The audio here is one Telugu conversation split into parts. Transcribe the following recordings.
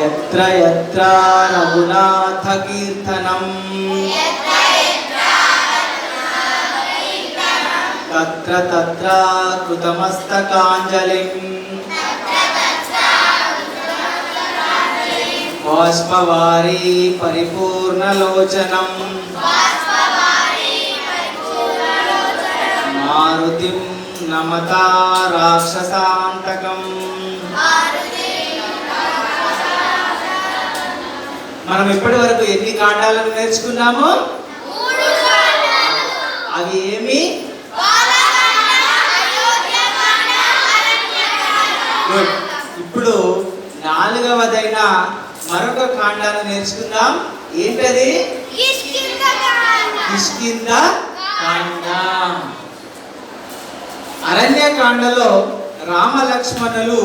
यत्र यत्र रघुनाथ कीर्तनं तत्र तत्र कृतमस्तकाञ्जलिं बाष्पवारी परिपूर्णलोचनं मारुतिं नमता राक्षसान्तकम्। మనం ఇప్పటి వరకు ఎన్ని కాండాలను నేర్చుకున్నాము? అవి ఏమి? ఇప్పుడు నాలుగవదైన మరొక కాండాన్ని నేర్చుకుందాం. ఏంటది? కిష్కింధ కాండ. అరణ్యకాండలో రామ లక్ష్మణులు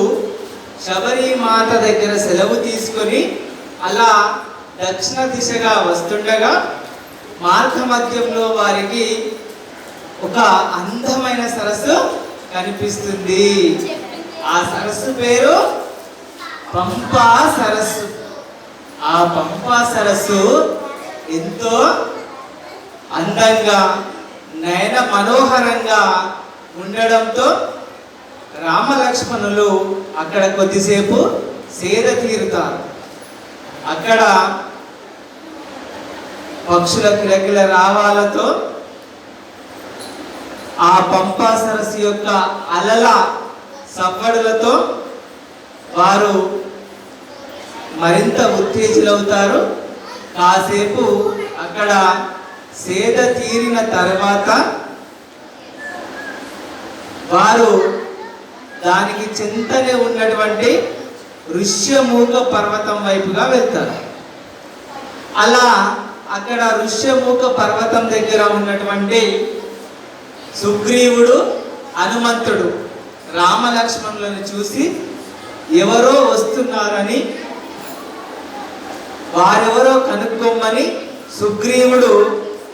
శబరిమాత దగ్గర సెలవు తీసుకొని అలా దక్షిణ దిశగా వస్తుండగా మార్గ మధ్యంలో వారికి ఒక అందమైన సరస్సు కనిపిస్తుంది. ఆ సరస్సు పేరు పంపా సరస్సు. ఆ పంపా సరస్సు ఎంతో అందంగా నయన మనోహరంగా ఉండడంతో రామలక్ష్మణులు అక్కడ కొద్దిసేపు సేద తీరుతారు. అక్కడ పక్షుల కిలకిల రావాలతో ఆ పంపా సరస్సు యొక్క అలల సవ్వడులతో వారు మరింత ఉత్తేజులవుతారు. కాసేపు అక్కడ సేద తీరిన తర్వాత వారు దానికి చింతనే ఉన్నటువంటి ఋష్యమూక పర్వతం వైపుగా వెళ్తారు. అలా అక్కడ ఋష్యమూక పర్వతం దగ్గర ఉన్నటువంటి సుగ్రీవుడు హనుమంతుడు రామలక్ష్మణులను చూసి ఎవరో వస్తున్నారని వారెవరో కనుక్కోమని సుగ్రీవుడు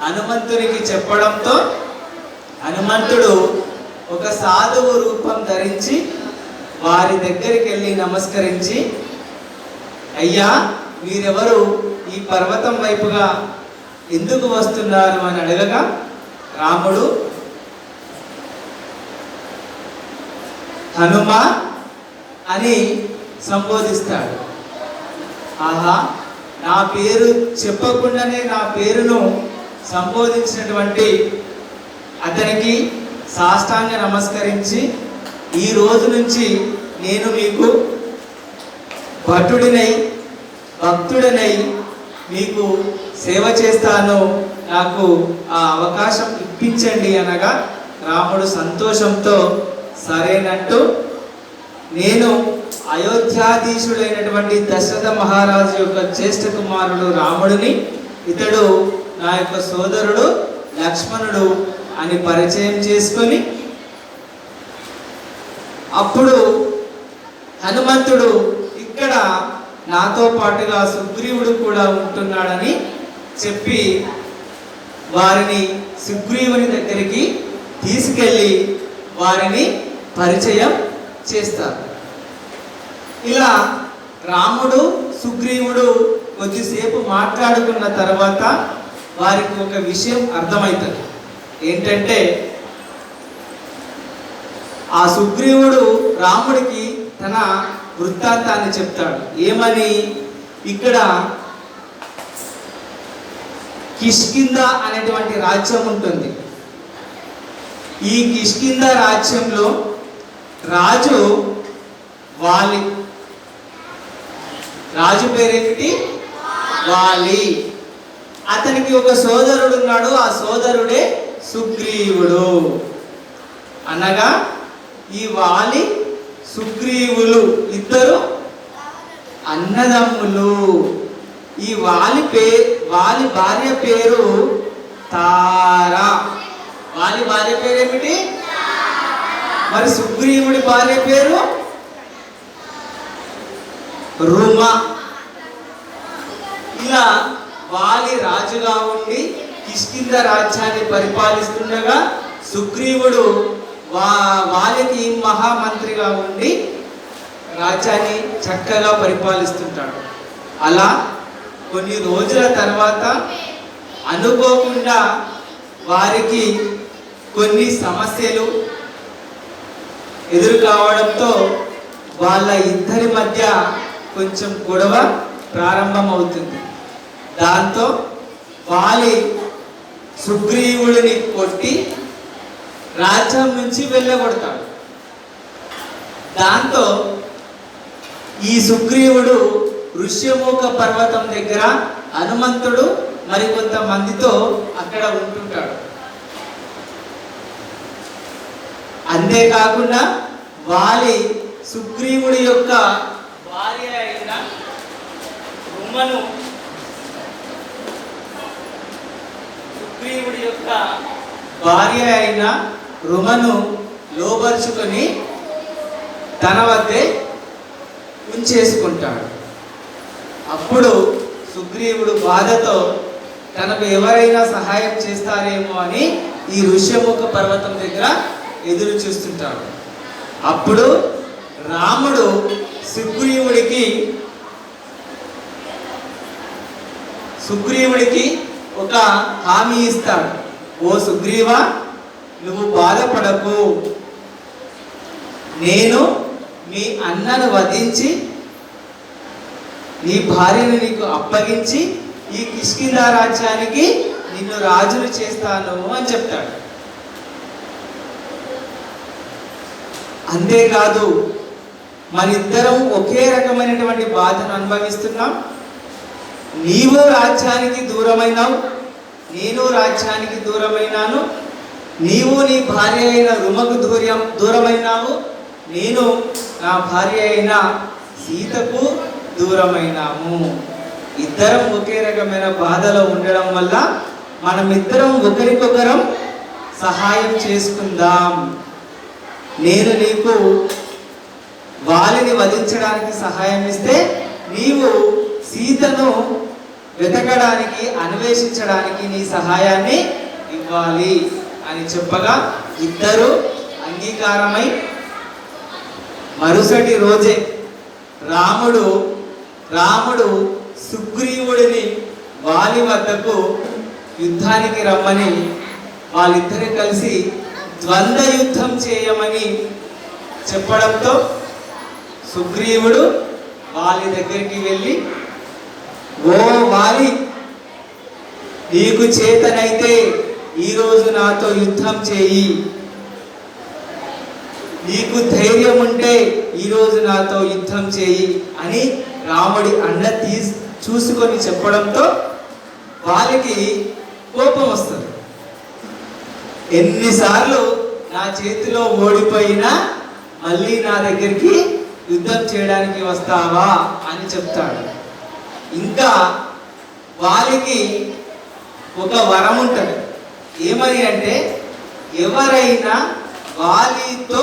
హనుమంతునికి చెప్పడంతో హనుమంతుడు ఒక సాధువు రూపం ధరించి వారి దగ్గరికి వెళ్ళి నమస్కరించి, అయ్యా మీరెవరు, ఈ పర్వతం వైపుగా ఎందుకు వస్తున్నారు అని అడగగా రాముడు హనుమ అని సంబోధిస్తాడు. ఆహా, నా పేరు చెప్పకుండానే నా పేరును సంబోధించినటువంటి అతనికి సాష్టాంగ నమస్కరించి, ఈ రోజు నుంచి నేను మీకు భటుడినై భక్తుడినై మీకు సేవ చేస్తాను, నాకు ఆ అవకాశం ఇప్పించండి అనగా రాముడు సంతోషంతో సరేనంటూ, నేను అయోధ్యాధీశుడైనటువంటి దశరథ మహారాజు యొక్క జ్యేష్ఠ కుమారుడు రాముడిని, ఇతడు నా యొక్క సోదరుడు లక్ష్మణుడు అని పరిచయం చేసుకొని అప్పుడు హనుమంతుడు ఇక్కడ నాతో పాటుగా సుగ్రీవుడు కూడా ఉంటున్నాడని చెప్పి వారిని సుగ్రీవుని దగ్గరికి తీసుకెళ్ళి వారిని పరిచయం చేస్తారు. ఇలా రాముడు సుగ్రీవుడు కొద్దిసేపు మాట్లాడుకున్న తర్వాత వారికి ఒక విషయం అర్థమవుతుంది. ఏంటంటే ఆ సుగ్రీవుడు రాముడికి తన వృత్తాంతాన్ని చెప్తాడు. ఏమని? ఇక్కడ కిష్కింధ అనేటువంటి రాజ్యం ఉంటుంది. ఈ కిష్కింధ రాజ్యంలో రాజు వాలి. రాజు పేరేమిటి? వాలి. అతనికి ఒక సోదరుడు ఉన్నాడు. ఆ సోదరుడే సుగ్రీవుడు. అనగా ఈ వాలి సుగ్రీవులు ఇద్దరు అన్నదమ్ములు. ఈ వాలి భార్య పేరు తార. వాలి భార్య పేరు ఏమిటి? మరి సుగ్రీవుడి భార్య పేరు రుమ. ఇలా వాలి రాజుగా ఉండి కిష్కింధ రాజ్యాన్ని పరిపాలిస్తుండగా సుగ్రీవుడు వాలికి మహామంత్రిగా ఉండి రాజ్యాన్ని చక్కగా పరిపాలిస్తుంటాడు. అలా కొన్ని రోజుల తర్వాత అనుకోకుండా వారికి కొన్ని సమస్యలు ఎదురు కావడంతో వాళ్ళ ఇద్దరి మధ్య కొంచెం గొడవ ప్రారంభమవుతుంది. దాంతో వాలి సుగ్రీవుడిని కొట్టి రాజ్యం నుంచి వెళ్ళగొడతాడు. దాంతో ఈ సుగ్రీవుడు ఋష్యమూక పర్వతం దగ్గర హనుమంతుడు మరికొంతమందితో అక్కడ ఉంటుంటాడు. అంతేకాకుండా వాలి సుగ్రీవుడి యొక్క భార్య అయిన రుమను లోబర్చుకొని తన వద్దే ఉంచేసుకుంటాడు. అప్పుడు సుగ్రీవుడు బాధతో తనకు ఎవరైనా సహాయం చేస్తారేమో అని ఈ ఋష్యముఖ పర్వతం దగ్గర ఎదురు చూస్తుంటాడు. అప్పుడు రాముడు సుగ్రీవుడికి ఒక హామీ ఇస్తాడు. ఓ సుగ్రీవా, నువ్వు బాధపడకు, నేను మీ అన్నను వధించి నీ భార్యను నీకు అప్పగించి ఈ కిష్కింధ రాజ్యానికి నిన్ను రాజును చేస్తాను అని చెప్తాడు. అంతేకాదు, మనిద్దరం ఒకే రకమైనటువంటి బాధను అనుభవిస్తున్నాం. నీవు రాజ్యానికి దూరమైనావు, నేను రాజ్యానికి దూరమైనాను. నీవు నీ భార్య అయిన రుమకు దూరమైనావు, నేను నా భార్య అయిన సీతకు దూరమైనాము. ఇద్దరం ఒకే రకమైన బాధలో ఉండడం వల్ల మనమిద్దరం ఒకరికొకరం సహాయం చేసుకుందాం. నేను నీకు వాలిని వధించడానికి సహాయం ఇస్తే నీవు సీతను వెతకడానికి అన్వేషించడానికి నీ సహాయాన్ని ఇవ్వాలి అని చెప్పగా ఇద్దరు అంగీకారమై మరుసటి రోజే రాముడు సుగ్రీవుడిని వాలి వద్దకు యుద్ధానికి రమ్మని వాళ్ళిద్దరు కలిసి ద్వంద్వ యుద్ధం చేయమని చెప్పడంతో సుగ్రీవుడు వాలి దగ్గరికి వెళ్ళి, ఓ వాలి, నీకు చేతనైతే ఈరోజు నాతో యుద్ధం చేయి, నీకు ధైర్యం ఉంటే ఈరోజు నాతో యుద్ధం చేయి అని రాముడి అండ చూసుకొని చెప్పడంతో వాళ్ళకి కోపం వస్తుంది. ఎన్నిసార్లు నా చేతిలో ఓడిపోయినా మళ్ళీ నా దగ్గరికి యుద్ధం చేయడానికి వస్తావా అని చెప్తాడు. ఇంకా వాళ్ళకి ఒక వరం ఉంటుంది. ఏమని అంటే, ఎవరైనా వాలితో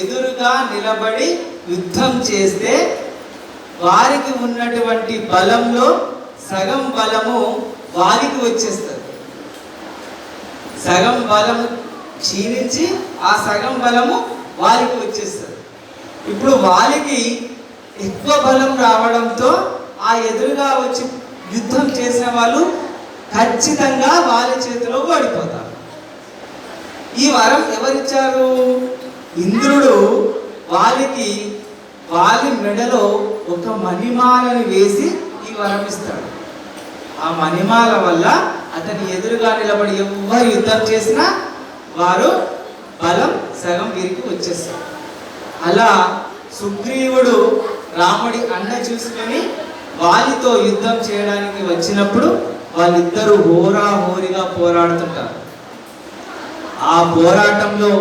ఎదురుగా నిలబడి యుద్ధం చేస్తే వారికి ఉన్నటువంటి బలంలో సగం బలము వారికి వచ్చేస్తుంది. సగం బలము క్షీణించి ఆ సగం బలము వారికి వచ్చేస్తుంది. ఇప్పుడు వాలికి ఎక్కువ బలం రావడంతో ఆ ఎదురుగా వచ్చి యుద్ధం చేసిన వాళ్ళు ఖచ్చితంగా వాలి చేతిలో ఓడిపోతారు. ఈ వరం ఎవరిచ్చారు? ఇంద్రుడు వాలి మెడలో ఒక మణిమాలని వేసి ఈ వరం ఇస్తాడు. ఆ మణిమాల వల్ల అతని ఎదురుగా నిలబడి ఎవరు యుద్ధం చేసినా వారు బలం సగం వీరికి వచ్చేస్తారు. అలా సుగ్రీవుడు రాముడి అండ చూసుకొని వాలితో యుద్ధం చేయడానికి వచ్చినప్పుడు వాళ్ళిద్దరూ హోరాహోరీగా పోరాడుతుంటారు. ఆ పోరాటంలో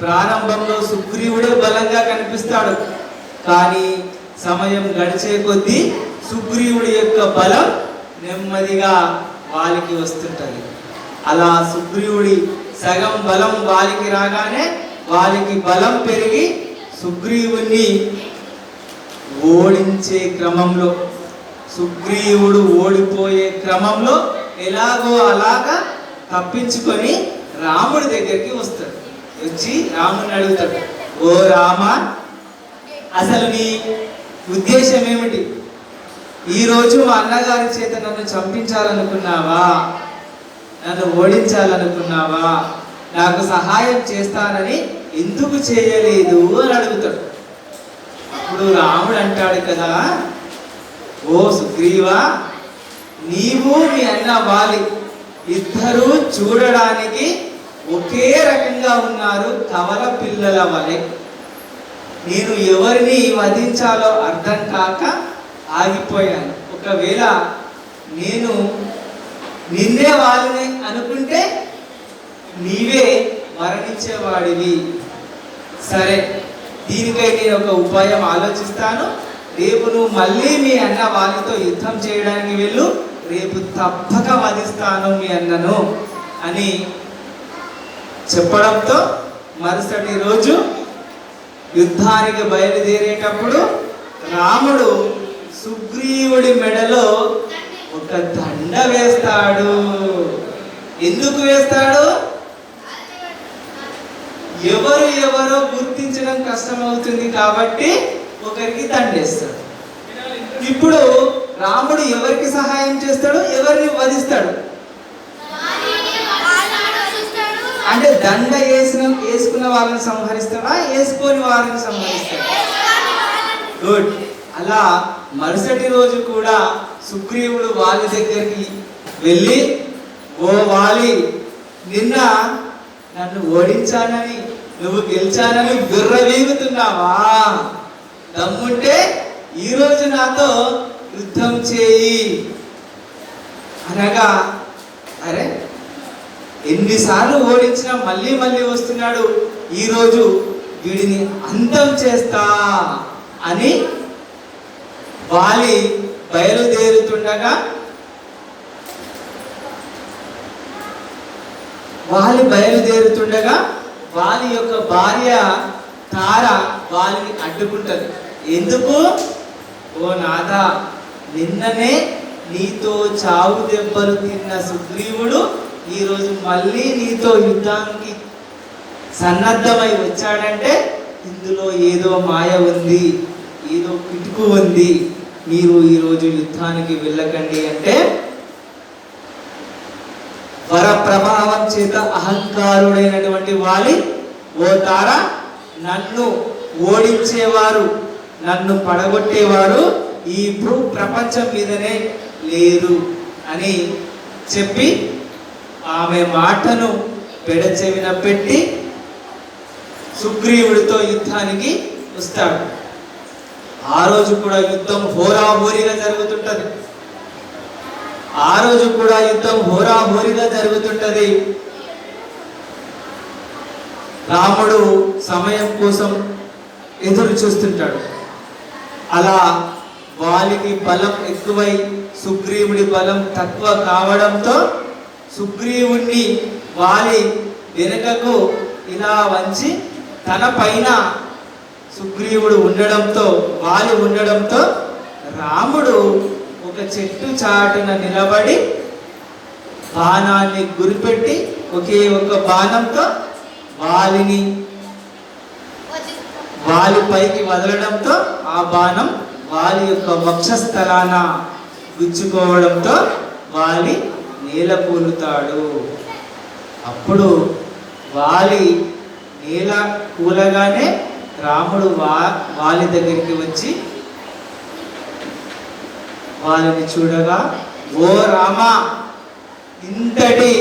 ప్రారంభంలో సుగ్రీవుడే బలంగా కనిపిస్తాడు. కానీ సమయం గడిచే కొద్దీ సుగ్రీవుడి యొక్క బలం నెమ్మదిగా వాలికి వస్తుంటది. అలా సుగ్రీవుడి సగం బలం వాలికి రాగానే వాలికి బలం పెరిగి సుగ్రీవుని ఓడించే క్రమంలో, సుగ్రీవుడు ఓడిపోయే క్రమంలో ఎలాగో అలాగా తప్పించుకొని రాముడి దగ్గరికి వస్తాడు. వచ్చి రాముని అడుగుతాడు, ఓ రామ, అసలు నీ ఉద్దేశం ఏమిటి? ఈరోజు మా అన్నగారి చేత నన్ను చంపించాలనుకున్నావా? నన్ను ఓడించాలనుకున్నావా? నాకు సహాయం చేస్తానని ఎందుకు చేయలేదు అని అడుగుతాడు. అప్పుడు రాముడు అంటాడు కదా, ఓ సుగ్రీవా, నీవు మీ అన్న వాలి ఇద్దరూ చూడడానికి ఒకే రకంగా ఉన్నారు, కవల పిల్లల వలె. నేను ఎవరిని వధించాలో అర్థం కాక ఆగిపోయాను. ఒకవేళ నేను నిన్నే వాళ్ళని అనుకుంటే నీవే మరణించేవాడివి. సరే, దీనికై నేను ఒక ఉపాయం ఆలోచిస్తాను. రేపు నువ్వు మళ్ళీ మీ అన్న వాళ్ళతో యుద్ధం చేయడానికి వెళ్ళు, రేపు తప్పక వధిస్తాను మీ అన్నను అని చెప్పడంతో మరుసటి రోజు యుద్ధానికి బయలుదేరేటప్పుడు రాముడు సుగ్రీవుడి మెడలో ఒక దండ వేస్తాడు. ఎందుకు వేస్తాడు? ఎవరో గుర్తించడం కష్టమవుతుంది కాబట్టి ఒకరికి దండేస్తాడు. ఇప్పుడు రాముడు ఎవరికి సహాయం చేస్తాడు? ఎవరిని వధిస్తాడు? అంటే దండ వేసుకున్న వాళ్ళని సంహరిస్తాడా, వేసుకొని వారిని సంహరిస్తాడా? గుడ్. అలా మరుసటి రోజు కూడా సుగ్రీవుడు వాలి దగ్గరికి వెళ్ళి, ఓ వాలి, నిన్న నన్ను ఓడించానని, నువ్వు గెలిచానని విర్రవీగుతున్నావా? దమ్ముంటే ఈరోజు నాతో యుద్ధం చేయి అనగా, అరే ఎన్నిసార్లు ఓడించినా మళ్ళీ మళ్ళీ వస్తున్నాడు, ఈరోజు వీడిని అంతం చేస్తా అని వాలి బయలుదేరుతుండగా వాలి యొక్క భార్య తార వాలిని అడ్డుకుంటది. ఎందుకు? ఓ నాథా, నిన్ననే నీతో చావు దెబ్బలు తిన్న సుగ్రీవుడు ఈరోజు మళ్ళీ నీతో యుద్ధానికి సన్నద్ధమై వచ్చాడంటే ఇందులో ఏదో మాయ ఉంది, ఏదో కిటుకు ఉంది. మీరు ఈరోజు యుద్ధానికి వెళ్ళకండి అంటే, వర ప్రభావం చేత అహంకారుడైనటువంటి వాలి, ఓ తార, నన్ను ఓడించేవారు, నన్ను పడగొట్టేవారు ఈ భూ ప్రపంచం మీదనే లేరు అని చెప్పి ఆమె మాటను పెడచెవిన పెట్టి సుగ్రీవుడితో యుద్ధానికి వస్తాడు. ఆ రోజు కూడా యుద్ధం హోరాహోరీగా జరుగుతుంటది. రాముడు సమయం కోసం ఎదురు చూస్తుంటాడు. అలా వాలికి బలం ఎక్కువై సుగ్రీవుడి బలం తక్కువ కావడంతో సుగ్రీవుణ్ణి వాలి వెనుకకు ఇలా వంచి తన పైన సుగ్రీవుడు వాలి ఉండడంతో రాముడు ఒక చెట్టు చాటున నిలబడి బాణాన్ని గురిపెట్టి ఒకే ఒక బాణంతో వాలి పైకి వదలడంతో ఆ బాణం వాలి యొక్క వక్షస్థలాన గుచ్చుకోవడంతో వాలి నేల కూలుతాడు. అప్పుడు వాలి నేల కూలగానే రాముడు వాలి దగ్గరికి వచ్చి వాలిని చూడగా, ఓ రామా, ఇంతటి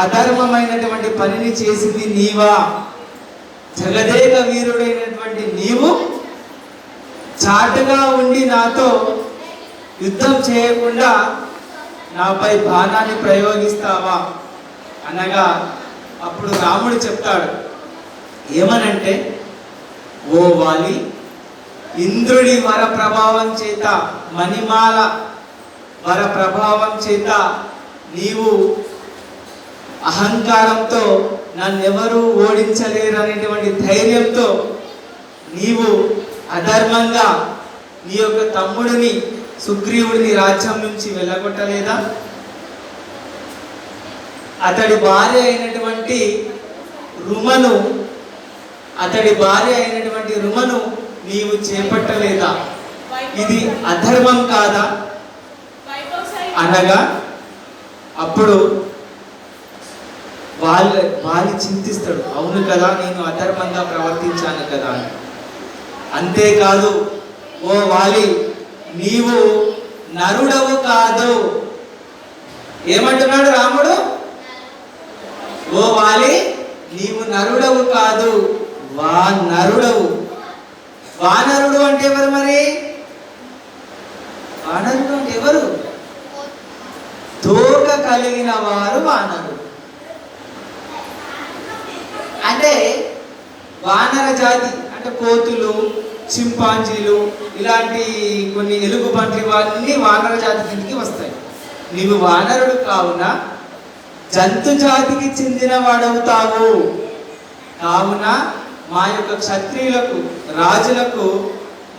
అధర్మమైనటువంటి పనిని చేసింది నీవా? జగదేక వీరుడైనటువంటి నీవు చాటుగా ఉండి నాతో యుద్ధం చేయకుండా నాపై బాణాన్ని ప్రయోగిస్తావా అనగా, అప్పుడు రాముడు చెప్తాడు ఏమనంటే, ఓ వాలి, ఇంద్రుడి వర ప్రభావం చేత, మణిమాల వర ప్రభావం చేత నీవు అహంకారంతో నన్నెవరూ ఓడించలేరు అనేటువంటి ధైర్యంతో నీవు అధర్మంగా నీ యొక్క తమ్ముడిని సుగ్రీవుడిని రాజ్యం నుంచి వెళ్ళగొట్టలేదా? అతడి భార్య అయినటువంటి రుమను నీవు చేపట్టలేదా? ఇది అధర్మం కాదా అనగా అప్పుడు వాలి చింతిస్తాడు, అవును కదా, నేను అధర్మంగా ప్రవర్తించాను కదా అని. అంతేకాదు, ఓ వాలి, నీవు నరుడవు కాదు. ఏమంటున్నాడు రాముడు? ఓ వాలి, నీవు నరుడవు కాదు, వానరుడవు. వానరుడు అంటే ఎవరు? మరి వానరుడు అంటే ఎవరు? తోక కలిగిన వారు వానరుడు. అంటే వానర జాతి అంటే కోతులు, చింపాంజీలు, ఇలాంటి కొన్ని ఎలుగుబంట్లు ఇవన్నీ వానర జాతి కిందకి వస్తాయి. నీవు వానరుడు కావున జంతు జాతికి చెందిన వాడవుతావు. కావున మా యొక్క క్షత్రియులకు, రాజులకు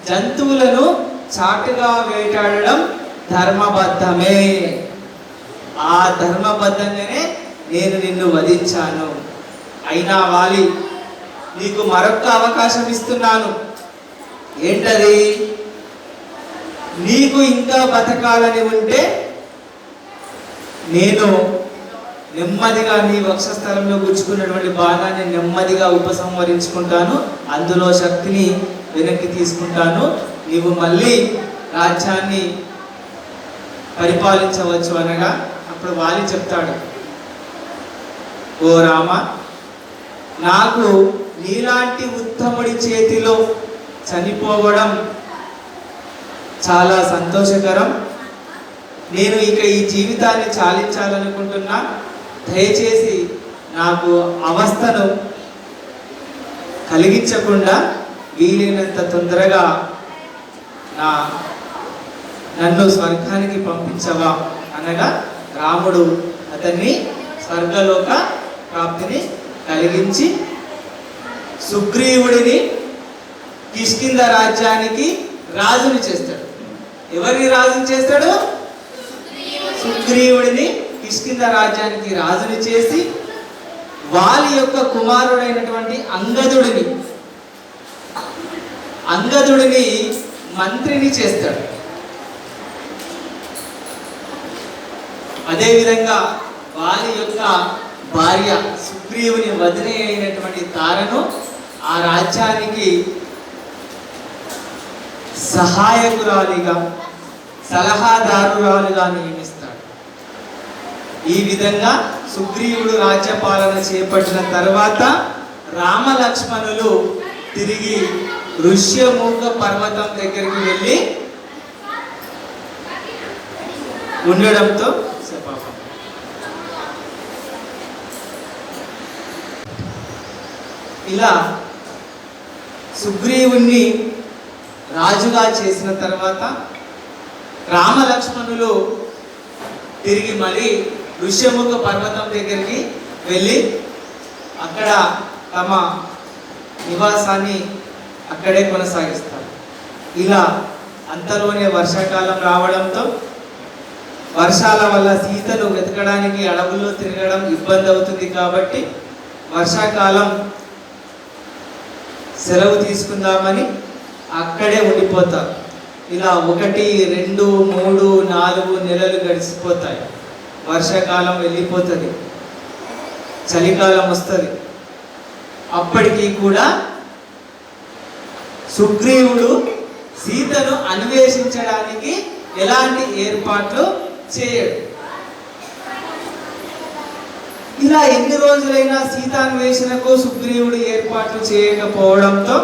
జంతువులను చాటుగా వేటాడడం ధర్మబద్ధమే. ఆ ధర్మబద్ధంగానే నేను నిన్ను వధించాను. అయినా వాలి, నీకు మరొక అవకాశం ఇస్తున్నాను. ఏంటది? నీకు ఇంకా బతకాలని ఉంటే నేను నెమ్మదిగా నీ వక్షస్థలంలో గుచ్చుకున్నటువంటి బాణాన్ని నెమ్మదిగా ఉపసంహరించుకుంటాను, అందులో శక్తిని వెనక్కి తీసుకుంటాను, నీవు మళ్ళీ రాజ్యాన్ని పరిపాలించవచ్చు అనగా అప్పుడు వాలి చెప్తాడు, ఓ రామ, నాకు నీలాంటి ఉత్తముడి చేతిలో చనిపోవడం చాలా సంతోషకరం. నేను ఇక ఈ జీవితాన్ని చాలించాలనుకుంటున్నా. దయచేసి నాకు అవస్థను కలిగించకుండా వీలైనంత తొందరగా నన్ను స్వర్గానికి పంపించవా అనగా రాముడు అతన్ని స్వర్గలోక ప్రాప్తిని కలిగించి సుగ్రీవుడిని కిష్కింధ రాజ్యానికి రాజుని చేస్తాడు. ఎవరిని రాజుని చేస్తాడు? సుగ్రీవుడిని కిష్కింధ రాజ్యానికి రాజుని చేసి వాలి యొక్క కుమారుడైనటువంటి అంగదుడిని మంత్రిని చేస్తాడు. అదేవిధంగా వాలి యొక్క భార్య సుగ్రీవుని వదిన అయినటువంటి తారను ఆ రాజ్యానికి సహాయకురాలిగా, సలహాదారురాలుగా నియమిస్తాడు. ఈ విధంగా సుగ్రీవుడు రాజ్యపాలన చేపట్టిన తర్వాత రామ లక్ష్మణులు తిరిగి ఋష్యమూక పర్వతం దగ్గరికి వెళ్ళి ఉండడంతో ఇలా సుగ్రీవుణ్ణి రాజుగా చేసిన తర్వాత రామ లక్ష్మణులు తిరిగి మళ్ళీ ఋష్యముఖ పర్వతం దగ్గరికి వెళ్ళి అక్కడ తమ నివాసాన్ని అక్కడే కొనసాగిస్తారు. ఇలా అంతలోనే వర్షాకాలం రావడంతో వర్షాల వల్ల సీతను వెతకడానికి అడవుల్లో తిరగడం ఇబ్బంది అవుతుంది కాబట్టి వర్షాకాలం సెలవు తీసుకుందామని అక్కడే ఉండిపోతారు. ఇలా 1, 2, 3, 4 నెలలు గడిచిపోతాయి. వర్షాకాలం వెళ్ళిపోతుంది, చలికాలం వస్తుంది. అప్పటికీ కూడా సుగ్రీవుడు సీతను అన్వేషించడానికి ఎలాంటి ఏర్పాట్లు చేయడు. ఇలా ఎన్ని రోజులైనా సీతాన్వేషణకు సుగ్రీవుడు ఏర్పాట్లు చేయకపోవడంతో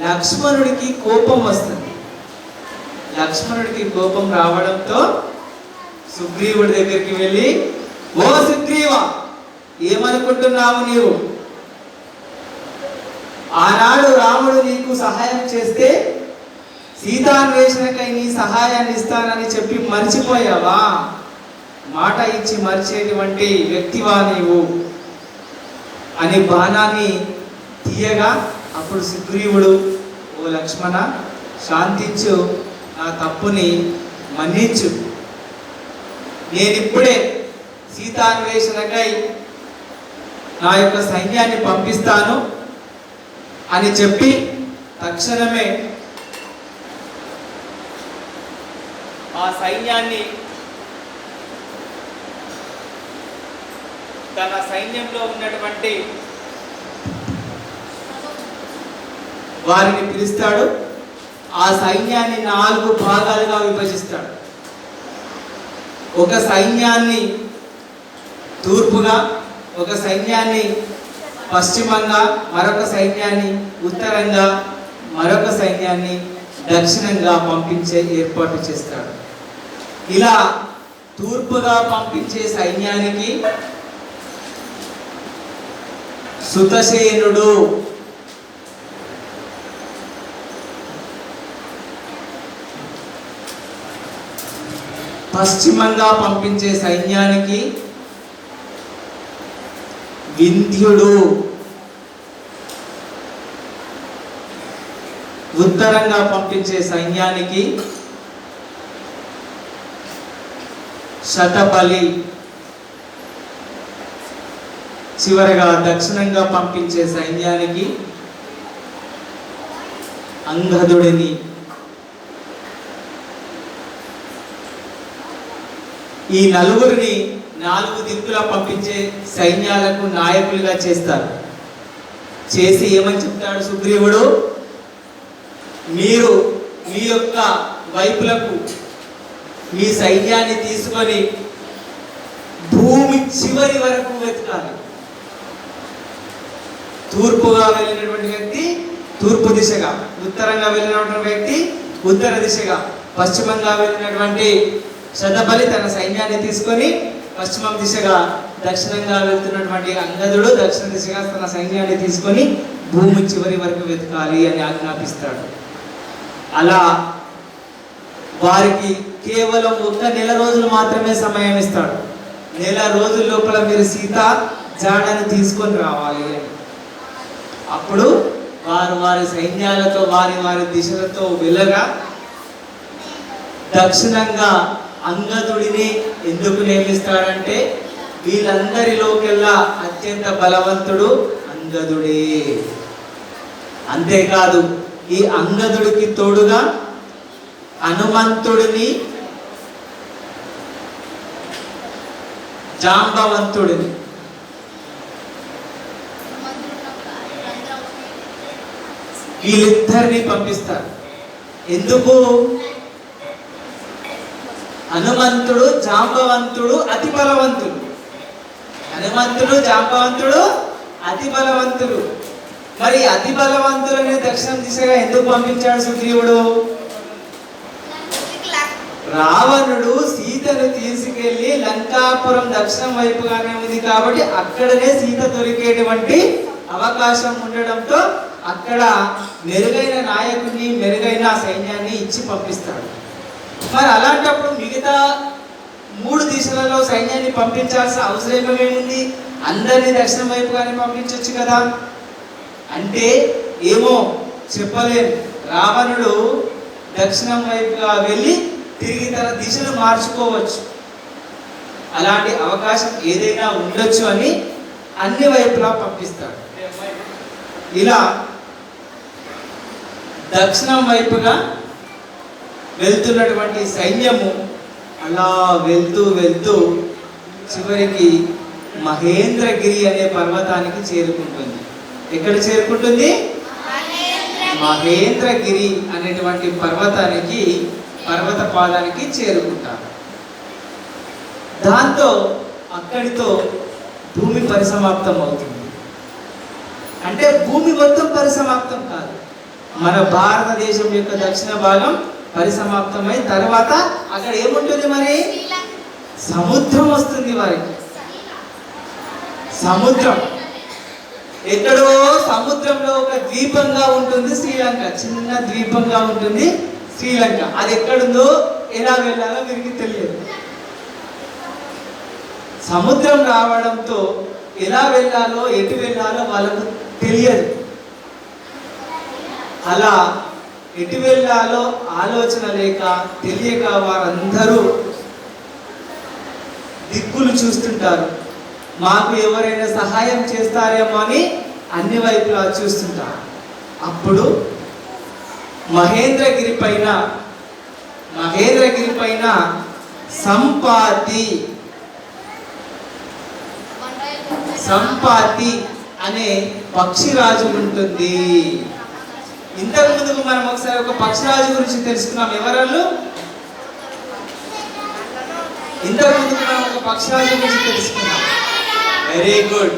లక్ష్మణుడికి కోపం వస్తుంది. లక్ష్మణుడికి కోపం రావడంతో సుగ్రీవుడి దగ్గరికి వెళ్ళి, ఓ సుగ్రీవ, ఏమనుకుంటున్నావు నీవు? ఆనాడు రాముడు నీకు సహాయం చేస్తే సీతాన్వేషణకై నీ సహాయాన్ని ఇస్తానని చెప్పి మర్చిపోయావా? మాట ఇచ్చి మరిచేటువంటి వ్యక్తివా నీవు అని బాణాన్ని తీయగా అప్పుడు సుగ్రీవుడు, ఓ లక్ష్మణ శాంతించు, నా తప్పుని మన్నించు, నేనిప్పుడే సీతాన్వేషణకై నా యొక్క సైన్యాన్ని పంపిస్తాను అని చెప్పి తక్షణమే ఆ సైన్యాన్ని తన సైన్యంలో ఉన్నటువంటి వారిని పిలుస్తాడు. ఆ సైన్యాన్ని 4 భాగాలుగా విభజిస్తాడు. ఒక సైన్యాన్ని తూర్పుగా, ఒక సైన్యాన్ని పశ్చిమంగా, మరొక సైన్యాన్ని ఉత్తరంగా, మరొక సైన్యాన్ని దక్షిణంగా పంపించే ఏర్పాటు చేస్తాడు. ఇలా తూర్పుగా పంపించే సైన్యానికి సుతసేనుడు, పశ్చిమంగా పంపించే సైన్యానికి వింధ్యుడు, ఉత్తరంగా పంపించే సైన్యానికి శతబలి, చివరగా దక్షిణంగా పంపించే సైన్యానికి అంగదుడిని. ఈ నలుగురిని 4 దిక్కులా పంపించే సైన్యాలకు నాయకులుగా చేస్తారు. చేసి ఏమని చెప్తాడు సుగ్రీవుడు, మీరు మీ యొక్క వైపులకు మీ సైన్యాన్ని తీసుకొని భూమి చివరి వరకు వెతకాలి. తూర్పుగా వెళ్ళినటువంటి వ్యక్తి తూర్పు దిశగా, ఉత్తరంగా వెళ్ళినటువంటి వ్యక్తి ఉత్తర దిశగా, పశ్చిమంగా వెళ్ళినటువంటి శతబలి తన సైన్యాన్ని తీసుకొని పశ్చిమం దిశగా, దక్షిణంగా వెళ్తున్నటువంటి అంగదుడు దక్షిణ దిశగా తన సైన్యాన్ని తీసుకొని భూమి చివరి వరకు వెతకాలి అని ఆజ్ఞాపిస్తాడు. అలా వారికి కేవలం 1 నెల రోజులు మాత్రమే సమయం ఇస్తాడు. 1 నెల రోజుల లోపల మీరు సీత జాడను తీసుకొని రావాలి అని. అప్పుడు వారు వారి సైన్యాలతో వారి వారి దిశలతో వెళ్ళగా దక్షిణంగా అంగదుడిని ఎందుకు నియమిస్తాడంటే వీళ్ళందరిలోకెల్లా అత్యంత బలవంతుడు అంగదుడే. అంతేకాదు ఈ అంగదుడికి తోడుగా హనుమంతుడిని, జాంబవంతుడిని, వీళ్ళిద్దరిని పంపిస్తారు. ఎందుకు? హనుమంతుడు జాంబవంతుడు అతి బలవంతుడు. హనుమంతుడు జాంబవంతుడు అతి బలవంతుడు. మరి అతి బలవంతులని దక్షిణ దిశగా ఎందుకు పంపించాడు సుగ్రీవుడు? రావణుడు సీతను తీసుకెళ్లి లంకాపురం దక్షిణం వైపుగానే ఉంది కాబట్టి అక్కడనే సీత దొరికేటువంటి అవకాశం ఉండడంతో అక్కడ మెరుగైన నాయకుడిని, మెరుగైన సైన్యాన్ని ఇచ్చి పంపిస్తాడు. మరి అలాంటప్పుడు మిగతా 3 దిశలలో సైన్యాన్ని పంపించాల్సిన అవసరం ఏముంది? అందరినీ దక్షిణం వైపుగానే పంపించవచ్చు కదా. అంటే ఏమో చెప్పలేం, రావణుడు దక్షిణం వైపుగా వెళ్ళి తిరిగి తన దిశను మార్చుకోవచ్చు. అలాంటి అవకాశం ఏదైనా ఉండొచ్చు అని అన్ని వైపులా పంపిస్తాడు. ఇలా దక్షిణం వైపుగా వెళ్తున్నటువంటి సైన్యము అలా వెళ్తూ వెళ్తూ చివరికి మహేంద్రగిరి అనే పర్వతానికి చేరుకుంటుంది. ఎక్కడ చేరుకుంటుంది? మహేంద్రగిరి అనేటువంటి పర్వత పాదానికి చేరుకుంటారు. దాంతో అక్కడితో భూమి పరిసమాప్తం అవుతుంది. అంటే భూమి మొత్తం పరిసమాప్తం కాదు, మన భారతదేశం యొక్క దక్షిణ భాగం పరిసమాప్తమై తర్వాత అక్కడ ఏముంటుంది? మరి సముద్రం వస్తుంది. వారికి సముద్రం ఎక్కడో సముద్రంలో ఒక ద్వీపంగా ఉంటుంది శ్రీలంక. చిన్న ద్వీపంగా ఉంటుంది శ్రీలంక. అది ఎక్కడుందో, ఎలా వెళ్ళాలో వీరికి తెలియదు. సముద్రం రావడంతో ఎలా వెళ్ళాలో ఎటు వెళ్ళాలో వాళ్ళకు తెలియదు. అలా ఎటు వెళ్ళాలో ఆలోచన లేక తెలియక వారందరూ దిక్కులు చూస్తుంటారు. మాకు ఎవరైనా సహాయం చేస్తారేమో అని అన్ని వైపులా చూస్తుంటారు. అప్పుడు మహేంద్రగిరి పైన సంపాతి అనే పక్షిరాజు ఉంటుంది. ఇంతకు ముందుకు మనం ఒకసారి ఒక పక్షిరాజు గురించి తెలుసుకున్నాం. ఎవరు? ఇంతకు ముందుకు మనం ఒక పక్షిరాజు గురించి తెలుసుకున్నాం. Very good.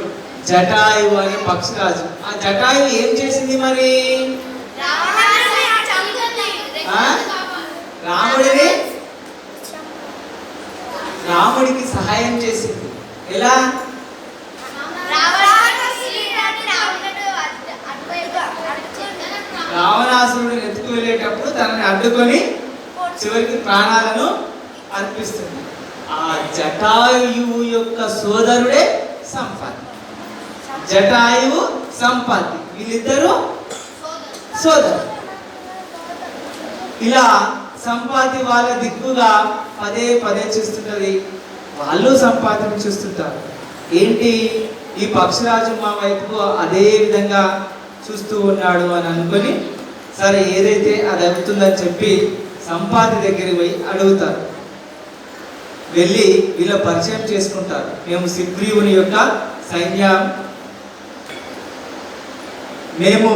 జటాయువు అనే పక్షిరాజు. ఆ జటాయువు ఏం చేసింది మరి? రాముడికి సహాయం చేసింది. ఎలా? రావణాసురుడిని ఎత్తుకు వెళ్ళేటప్పుడు తనని అడ్డుకొని చివరికి ప్రాణాలను అర్పిస్తుంది. ఆ జటాయువు యొక్క సోదరుడే సంపాతి. జటాయువు సంపాతి వీళ్ళిద్దరూ సోదరు. ఇలా సంపాతి వాళ్ళ దిక్కుగా పదే పదే చూస్తుంటది. వాళ్ళు సంపాతిని చూస్తుంటారు. ఏంటి ఈ పక్షిరాజు మా వైపుకు అదే విధంగా చూస్తూ ఉన్నాడు అని అనుకొని, సరే ఏదైతే అది అవుతుందని చెప్పి సంపాతి దగ్గరికి పోయి అడుగుతారు. వెళ్ళి వీళ్ళ పరిచయం చేసుకుంటారు. మేము సుగ్రీవుని యొక్క సైన్యం, మేము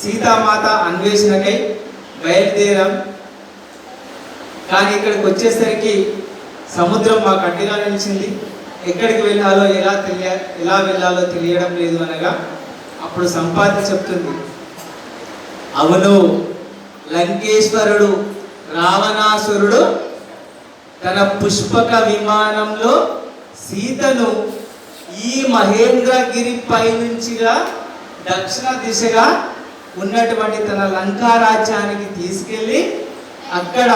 సీతామాత అన్వేషణకై బయలుదేరాం. కానీ ఇక్కడికి వచ్చేసరికి సముద్రం మాకు అడ్డుగా నిలిచింది. ఎక్కడికి వెళ్ళాలో ఎలా వెళ్ళాలో తెలియడం లేదు అనగా, అప్పుడు సంపాతి చెప్తుంది, అవును, లంకేశ్వరుడు రావణాసురుడు తన పుష్పక విమానంలో సీతను ఈ మహేంద్రగిరి పైనుంచిగా దక్షిణ దిశగా ఉన్నటువంటి తన లంకా రాజ్యానికి తీసుకెళ్ళి అక్కడ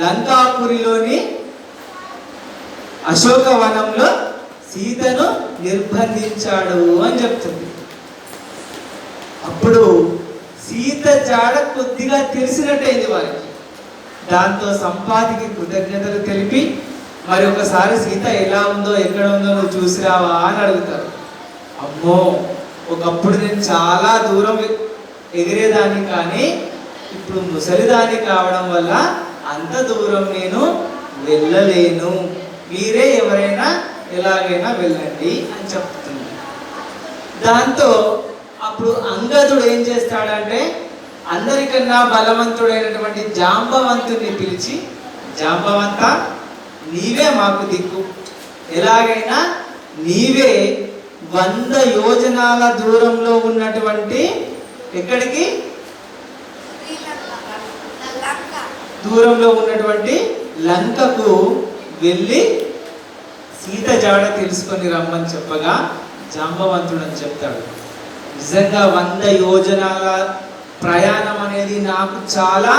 లంకాపురిలోని అశోకవనంలో సీతను నిర్బంధించాడు అని చెప్తుంది. అప్పుడు సీత జాడ కొద్దిగా తెలిసినట్టయింది వారికి. దాంతో సంపాతికి కృతజ్ఞతలు తెలిపి మరి ఒకసారి సీత ఎలా ఉందో ఎక్కడ ఉందో నువ్వు చూసిరావా అని అడుగుతారు. అమ్మో, ఒకప్పుడు నేను చాలా దూరం ఎగిరేదాన్ని, కానీ ఇప్పుడు ముసలిదాన్ని కావడం వల్ల అంత దూరం నేను వెళ్ళలేను, మీరే ఎవరైనా ఎలాగైనా వెళ్ళండి అని చెప్తుంది. దాంతో అప్పుడు అంగదుడు ఏం చేస్తాడంటే, అందరికన్నా బలవంతుడైనటువంటి జాంబవంతుని పిలిచి, జాంబవంత, నీవే మాకు దిక్కు, ఎలాగైనా నీవే 100 యోజనాల దూరంలో ఉన్నటువంటి ఎక్కడికి దూరంలో ఉన్నటువంటి లంకకు వెళ్ళి సీత జాడ తెలుసుకొని రమ్మని చెప్పగా జాంబవంతుడు అని చెప్తాడు. నిజంగా 100 యోజనాల ప్రయాణం అనేది నాకు చాలా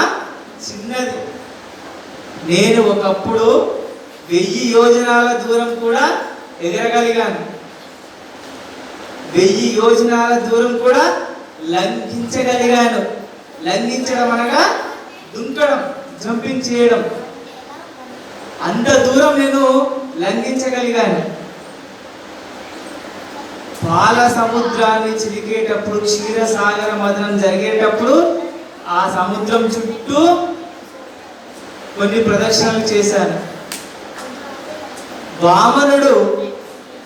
చిన్నది. నేను ఒకప్పుడు 1000 యోజనాల దూరం కూడా ఎగరగలిగాను. 1000 యోజనాల దూరం కూడా లంఘించగలిగాను. లంఘించడం అనగా దుంకడం, జంపింగ్ చేయడం. అంత దూరం నేను లంఘించగలిగాను. పాల సముద్రాన్ని చిలికేటప్పుడు, క్షీరసాగర మదనం జరిగేటప్పుడు ఆ సముద్రం చుట్టూ కొన్ని ప్రదర్శనలు చేశాను. వామనుడు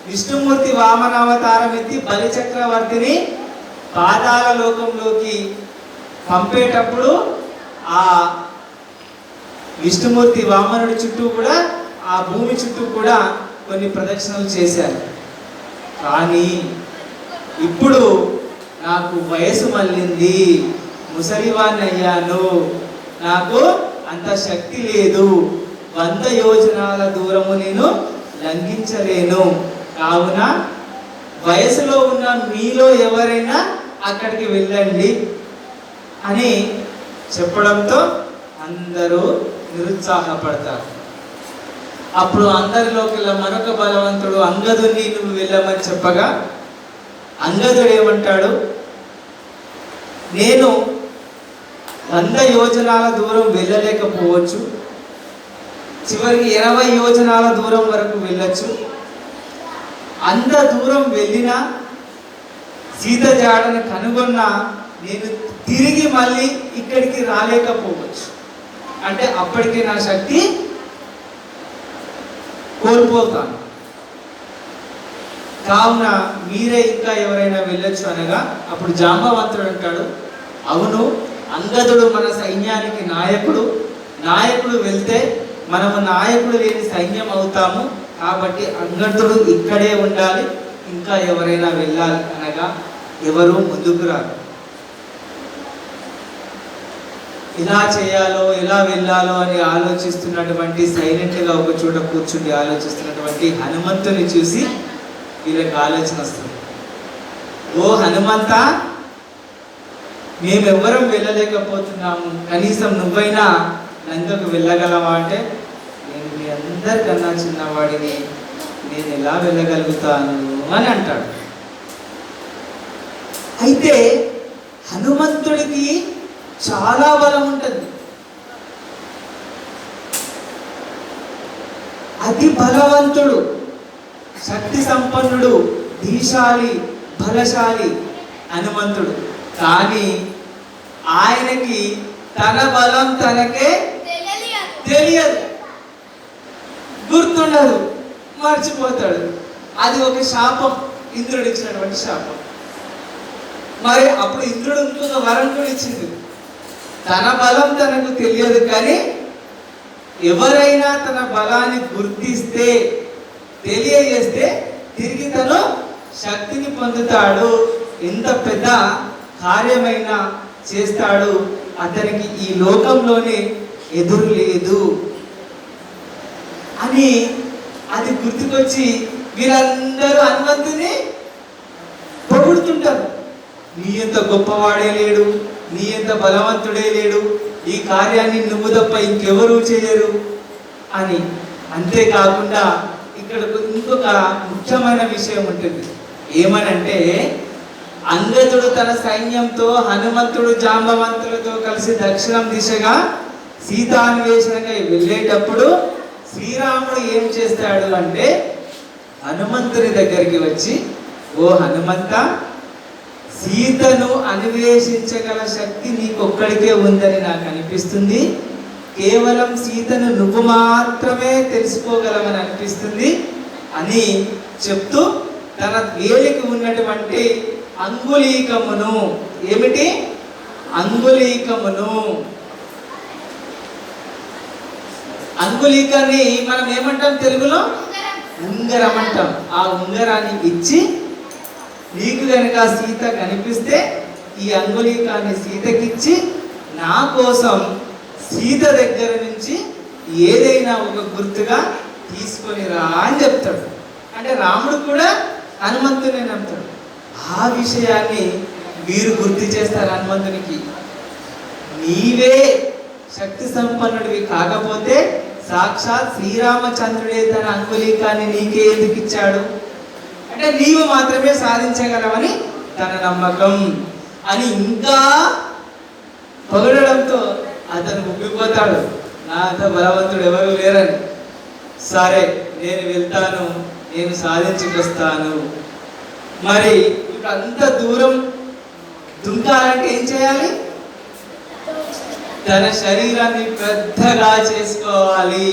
విష్ణుమూర్తి వామనావతారం ఎత్తి బలిచక్రవర్తిని పాతాళ లోకంలోకి పంపేటప్పుడు ఆ విష్ణుమూర్తి వామనుడి చుట్టూ కూడా, ఆ భూమి చుట్టూ కూడా కొన్ని ప్రదక్షిణలు చేశారు. కానీ ఇప్పుడు నాకు వయసు మళ్ళింది, ముసలివాణ్ణి అయ్యాను, నాకు అంత శక్తి లేదు, 100 యోజనాల దూరము నేను లంఘించలేను. కావున వయసులో ఉన్న మీలో ఎవరైనా అక్కడికి వెళ్ళండి అని చెప్పడంతో అందరూ నిరుత్సాహపడతారు. అప్పుడు అందరిలోకెల్లా మరొక బలవంతుడు అంగదుని నువ్వు వెళ్ళమని చెప్పగా అంగదుడు ఏమంటాడు, నేను 100 యోజనాల దూరం వెళ్ళలేకపోవచ్చు, చివరికి 80 యోజనాల దూరం వరకు వెళ్ళొచ్చు. అంత దూరం వెళ్ళినా సీత జాడను కనుగొన్నా నేను తిరిగి మళ్ళీ ఇక్కడికి రాలేకపోవచ్చు. అంటే అప్పటికి నా శక్తి కోల్పోతాను. కావున మీరే ఇంకా ఎవరైనా వెళ్ళొచ్చు అనగా అప్పుడు జాంబవంతుడు అంటాడు, అవును, అంగదుడు మన సైన్యానికి నాయకుడు వెళ్తే మనము నాయకుడు లేని సైన్యం అవుతాము, కాబట్టి అంగదుడు ఇక్కడే ఉండాలి, ఇంకా ఎవరైనా వెళ్ళాలి అనగా ఎవరు ముందుకు రారు. ఎలా చేయాలో ఎలా వెళ్ళాలో అని ఆలోచిస్తున్నటువంటి, సైలెంట్గా ఒక చోట కూర్చుండి ఆలోచిస్తున్నటువంటి హనుమంతుని చూసి వీళ్ళకి ఆలోచన వస్తుంది. ఓ హనుమంత, మేమెవ్వరం వెళ్ళలేకపోతున్నాము, కనీసం నువ్వైనా లంకకు వెళ్ళగలవా అంటే, నేను మీ అందరికన్నా చిన్నవాడిని, నేను ఎలా వెళ్ళగలుగుతాను అని అంటాడు. అయితే హనుమంతుడికి చాలా బలం ఉంటుంది, అతి బలవంతుడు, శక్తి సంపన్నుడు, ధీశాలి, బలశాలి హనుమంతుడు. కానీ ఆయనకి తన బలం తనకే తెలియదు, గుర్తుండదు, మర్చిపోతాడు. అది ఒక శాపం, ఇంద్రుడు ఇచ్చినటువంటి శాపం. మరి అప్పుడు ఇంద్రుడు ఇంకొక వరం కూడా ఇచ్చింది, తన బలం తనకు తెలియదు కానీ ఎవరైనా తన బలాన్ని గుర్తిస్తే తెలియజేస్తే తిరిగి తను శక్తిని పొందుతాడు, ఎంత పెద్ద కార్యమైనా చేస్తాడు, అతనికి ఈ లోకంలోనే ఎదురు లేదు అని అది గుర్తుకొచ్చి వీరందరూ హనుమంతుని పొగుడుతుంటారు. నీ ఎంత గొప్పవాడే లేడు, నీ ఎంత బలవంతుడే లేడు, ఈ కార్యాన్ని నువ్వు తప్ప ఇంకెవరూ చేయరు అని. అంతేకాకుండా ఇక్కడ ఇంకొక ముఖ్యమైన విషయం ఉంటుంది. ఏమనంటే, అంగదుడు తన సైన్యంతో హనుమంతుడు జాంబవంతులతో కలిసి దక్షిణం దిశగా సీతాన్వేషణకై వెళ్ళేటప్పుడు శ్రీరాముడు ఏం చేస్తాడు అంటే, హనుమంతుని దగ్గరికి వచ్చి, ఓ హనుమంత, సీతను అన్వేషించగల శక్తి నీకొక్కడికే ఉందని నాకు అనిపిస్తుంది, కేవలం సీతను నువ్వు మాత్రమే తెలుసుకోగలవని అనిపిస్తుంది అని చెప్తూ తన వేలికి ఉన్నటువంటి అంగుళీకమును, ఏమిటి అంగుళీకమును, అంగుళీకాన్ని మనం ఏమంటాం తెలుగులో, ఉంగరం అంటాం. ఆ ఉంగరాన్ని ఇచ్చి, నీకు కనుక సీత కనిపిస్తే ఈ అంగుళీకాన్ని సీతకిచ్చి నా కోసం సీత దగ్గర నుంచి ఏదైనా ఒక గుర్తుగా తీసుకొని రా అని చెప్తాడు. అంటే రాముడు కూడా హనుమంతుని నమ్ముతాడు. ఆ విషయాన్ని వీరు గుర్తు చేస్తారు హనుమంతునికి. నీవే శక్తి సంపన్నుడివి కాకపోతే సాక్షాత్ శ్రీరామచంద్రుడే తన అంగుళీకాన్ని నీకే ఎందుకు ఇచ్చాడు అంటే నీవు మాత్రమే సాధించగలవని తన నమ్మకం అని ఇంకా పొగడడంతో అతను ఉబ్బిపోతాడు. నా అంత బలవంతుడు ఎవరు లేరని. సరే, నేను వెళ్తాను, నేను సాధించుకొస్తాను. మరి ఇప్పుడు అంత దూరం దుంకాలంటే ఏం చేయాలి? తన శరీరాన్ని పెద్దగా చేసుకోవాలి.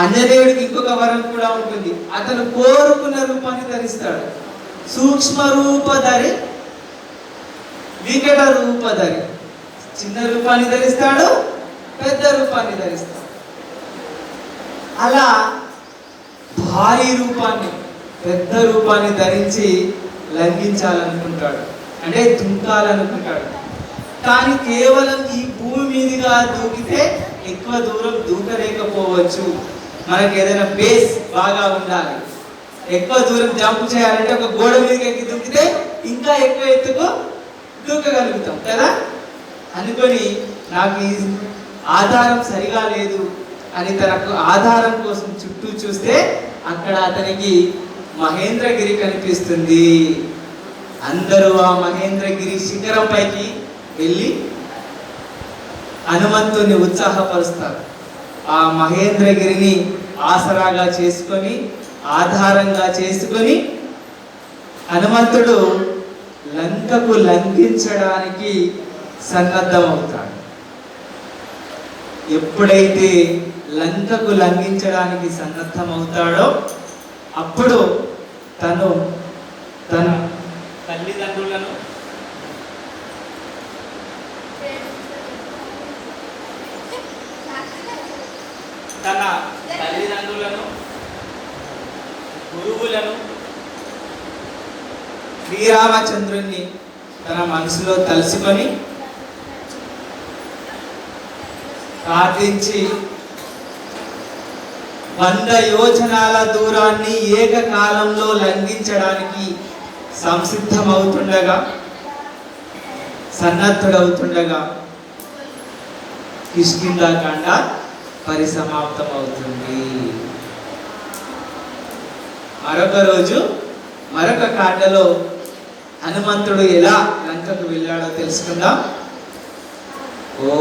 ఆంజనేయుడికి ఇంకొక వరం కూడా ఉంటుంది. అతను కోరుకున్న రూపాన్ని ధరిస్తాడు. సూక్ష్మ రూపధరి, వికట రూపధరి. చిన్న రూపాన్ని ధరిస్తాడు, పెద్ద రూపాన్ని ధరిస్తాడు. అలా భారీ రూపాన్ని, పెద్ద రూపాన్ని ధరించి లంఘించాలనుకుంటాడు, అంటే దుంకాలనుకుంటాడు. కానీ కేవలం ఈ భూమి మీదుగా దూకితే ఎక్కువ దూరం దూకలేకపోవచ్చు. మనకి ఏదైనా బేస్ బాగా ఉండాలి. ఎక్కువ దూరం జంప్ చేయాలంటే ఒక గోడ మీదకి ఎక్కి దూకితే ఇంకా ఎక్కువ ఎత్తుకు దూకగలుగుతాం కదా. అనుకొని నాకు ఈ ఆధారం సరిగా లేదు అని తనకు ఆధారం కోసం చుట్టూ చూస్తే అక్కడ అతనికి మహేంద్రగిరి కనిపిస్తుంది. అందరూ ఆ మహేంద్రగిరి శిఖరం పైకి వెళ్ళి హనుమంతుని ఉత్సాహపరుస్తారు. ఆ మహేంద్రగిరిని ఆసరాగా చేసుకొని, ఆధారంగా చేసుకొని హనుమంతుడు లంకకు లంఘించడానికి సన్నద్ధమవుతాడు. ఎప్పుడైతే లంకకు లంఘించడానికి సన్నద్ధమవుతాడో అప్పుడు తను తన తల్లిదండ్రులను గురువులను శ్రీరామచంద్రుణ్ణి తన మనసులో తలుసుకొని ప్రార్థించి 100 యోజనాల దూరాన్ని ఏకకాలంలో లంఘించడానికి సంసిద్ధమవుతుండగా, సన్నద్ధుడవుతుండగా కిష్కింధాకాండ పరిసమాప్తం అవుతుంది. మరొక రోజు మరొక కాండలో హనుమంతుడు ఎలా లంకకు వెళ్ళాడో తెలుసుకుందాం. ఓ